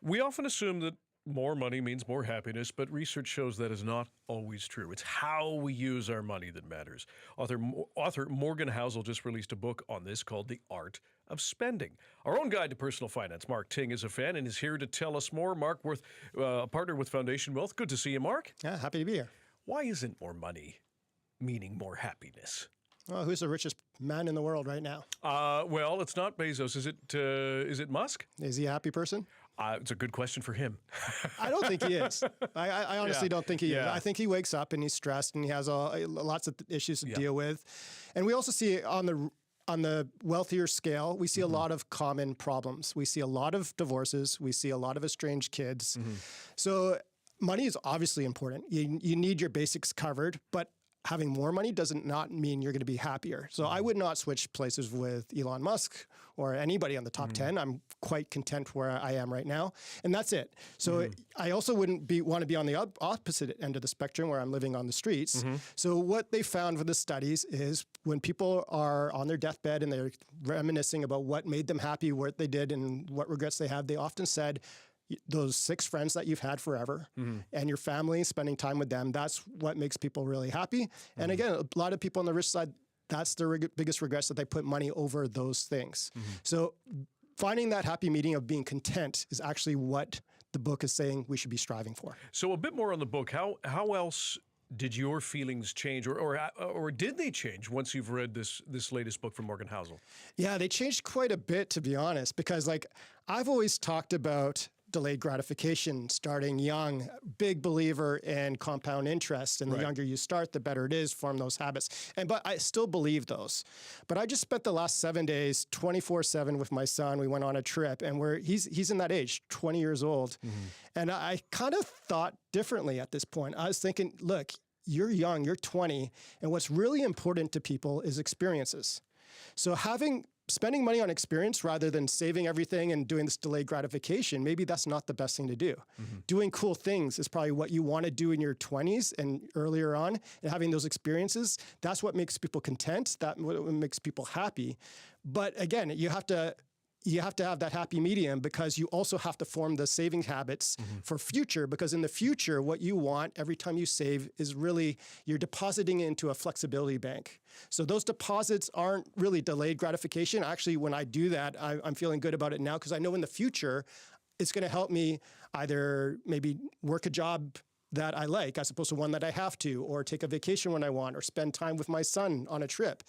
We often assume that more money means more happiness, but research shows that is not always true. It's how we use our money that matters. Author Morgan Housel just released a book on this called The Art of Spending. Our own guide to personal finance. Mark Ting is a fan and is here to tell us more. Mark, a partner with Foundation Wealth. Good to see you, Mark. Yeah, happy to be here. Why isn't more money meaning more happiness? Well, who's the richest man in the world right now? Well, it's not Bezos. Is it Musk? Is he a happy person? It's a good question for him. I don't think he is. I honestly don't think he is. I think he wakes up and he's stressed and he has lots of issues to deal with. And we also see on the wealthier scale, we see a lot of common problems. We see a lot of divorces. We see a lot of estranged kids. So money is obviously important. You need your basics covered, but having more money doesn't not mean you're going to be happier. So I would not switch places with Elon Musk or anybody on the top 10. I'm quite content where I am right now. And that's it. So I also wouldn't want to be on the opposite end of the spectrum where I'm living on the streets. So what they found with the studies is when people are on their deathbed and they're reminiscing about what made them happy, what they did and what regrets they have, they often said, those 6 friends that you've had forever and your family, spending time with them, that's what makes people really happy. And again, a lot of people on the rich side, that's their biggest regrets, that they put money over those things. So finding that happy medium of being content is actually what the book is saying we should be striving for. So a bit more on the book. How else did your feelings change, or did they change once you've read this latest book from Morgan Housel? Yeah, they changed quite a bit, to be honest, because I've always talked about delayed gratification, starting young, big believer in compound interest. And the younger you start, the better it is, form those habits. But I still believe those. But I just spent the last 7 days 24/7 with my son. We went on a trip and he's in that age, 20 years old. And I kind of thought differently at this point. I was thinking, look, you're young, you're 20. And what's really important to people is experiences. So spending money on experience rather than saving everything and doing this delayed gratification, maybe that's not the best thing to do. Doing cool things is probably what you want to do in your 20s and earlier on, and having those experiences, that's what makes people content, that's what makes people happy. But again, you have to have that happy medium because you also have to form the saving habits for future, because in the future, what you want every time you save is really you're depositing into a flexibility bank. So those deposits aren't really delayed gratification. Actually, when I do that, I'm feeling good about it now because I know in the future, it's going to help me either maybe work a job that I like as opposed to one that I have to, or take a vacation when I want, or spend time with my son on a trip.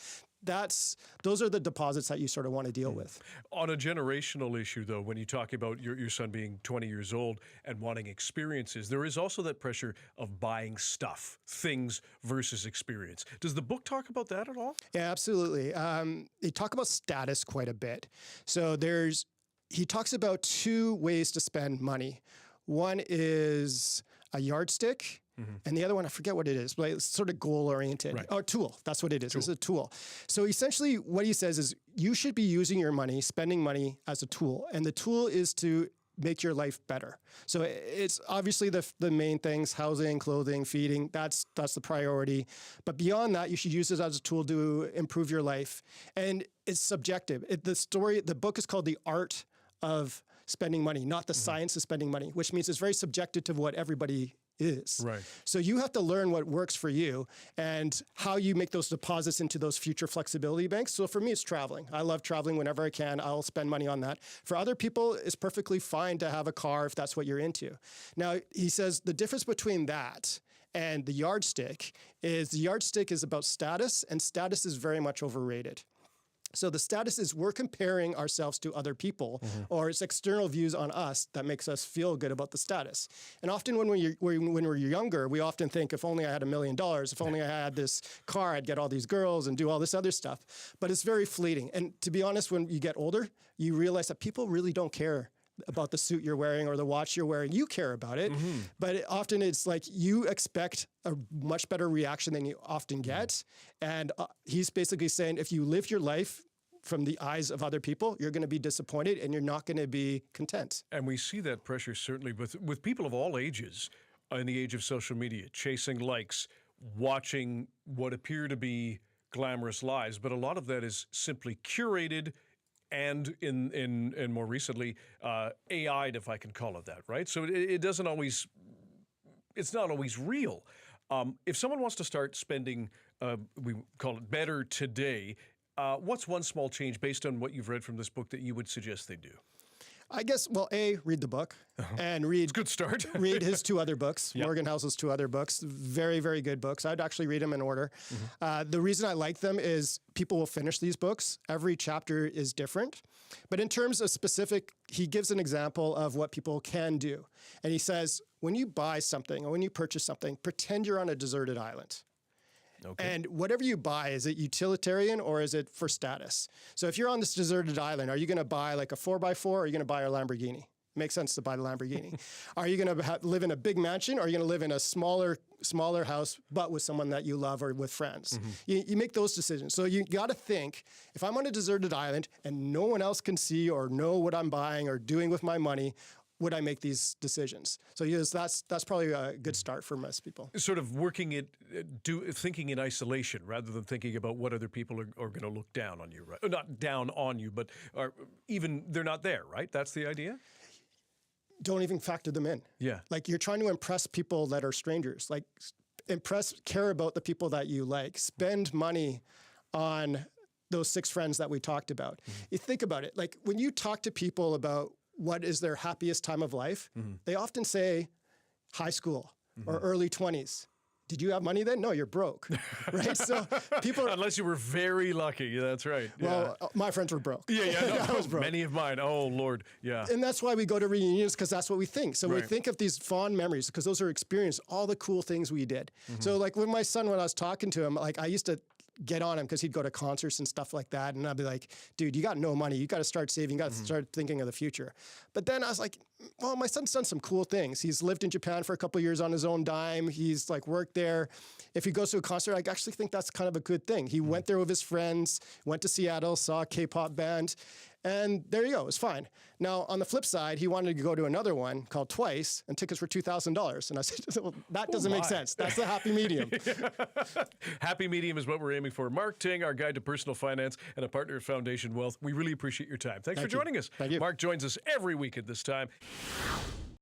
Those are the deposits that you sort of want to deal with. On a generational issue, though, when you talk about your son being 20 years old and wanting experiences, there is also that pressure of buying stuff, things versus experience. Does the book talk about that at all? Yeah, absolutely. They talk about status quite a bit. So he talks about 2 ways to spend money. One is a yardstick, and the other one, I forget what it is, but it's sort of goal-oriented. Right. Or tool, that's what it is. It's a tool. So essentially what he says is you should be using your money, spending money as a tool. And the tool is to make your life better. So it's obviously the main things, housing, clothing, feeding, that's the priority. But beyond that, you should use it as a tool to improve your life. And it's subjective. The book is called The Art of Spending Money, not the science of spending money, which means it's very subjective to what everybody is. Right. So you have to learn what works for you and how you make those deposits into those future flexibility banks. So for me, it's traveling. I love traveling whenever I can. I'll spend money on that. For other people, it's perfectly fine to have a car if that's what you're into. Now, he says the difference between that and the yardstick is about status, and status is very much overrated. So the status is we're comparing ourselves to other people, or it's external views on us that makes us feel good about the status. And often when we're younger, we often think, if only I had $1 million, if only I had this car, I'd get all these girls and do all this other stuff. But it's very fleeting. And to be honest, when you get older, you realize that people really don't care about the suit you're wearing or the watch you're wearing. You care about it, but often it's like you expect a much better reaction than you often get. And he's basically saying, if you live your life from the eyes of other people, you're going to be disappointed and you're not going to be content. And we see that pressure certainly with people of all ages in the age of social media, chasing likes, watching what appear to be glamorous lives, but a lot of that is simply curated and in more recently, AI'd, if I can call it that, right? So it doesn't always, it's not always real. If someone wants to start spending, we call it better today, what's one small change based on what you've read from this book that you would suggest they do? I guess, well, read the book and read. It's a good start. Read his 2 other books, Yep. Morgan Housel's 2 other books. Very, very good books. I'd actually read them in order. The reason I like them is people will finish these books. Every chapter is different. But in terms of specific, he gives an example of what people can do. And he says, when you buy something or when you purchase something, pretend you're on a deserted island. Okay. And whatever you buy, is it utilitarian or is it for status? So if you're on this deserted island, are you going to buy like a 4x4 or are you going to buy a Lamborghini? It makes sense to buy the Lamborghini. Are you going to live in a big mansion or are you going to live in a smaller house, but with someone that you love or with friends? You make those decisions. So you got to think, if I'm on a deserted island and no one else can see or know what I'm buying or doing with my money, would I make these decisions? So yes, that's probably a good start for most people. Sort of working it, thinking in isolation rather than thinking about what other people are going to look down on you, right? Not down on you, but even they're not there, right? That's the idea? Don't even factor them in. Yeah. Like you're trying to impress people that are strangers. Like care about the people that you like. Spend money on those 6 friends that we talked about. You think about it. Like when you talk to people about what is their happiest time of life, they often say high school or early 20s. Did you have money then? No, you're broke, right? So people, unless you were very lucky. Yeah, that's right. Well, my friends were broke. Yeah, I was broke. Many of mine. Oh Lord, yeah. And that's why we go to reunions, because that's what we think. So we Right. think of these fond memories because those are experiences, all the cool things we did. So like with my son, when I was talking to him, like I used to get on him because he'd go to concerts and stuff like that. And I'd be like, dude, you got no money. You got to start saving. You got to start thinking of the future. But then I was like, well, my son's done some cool things. He's lived in Japan for a couple of years on his own dime. He's like worked there. If he goes to a concert, I actually think that's kind of a good thing. He went there with his friends, went to Seattle, saw a K-pop band. And there you go, it was fine. Now, on the flip side, he wanted to go to another one called Twice, and tickets were $2,000. And I said, well, that doesn't make sense. That's the happy medium. Happy medium is what we're aiming for. Mark Ting, our guide to personal finance and a partner of Foundation Wealth. We really appreciate your time. Thanks for joining us. Thank you. Mark joins us every week at this time.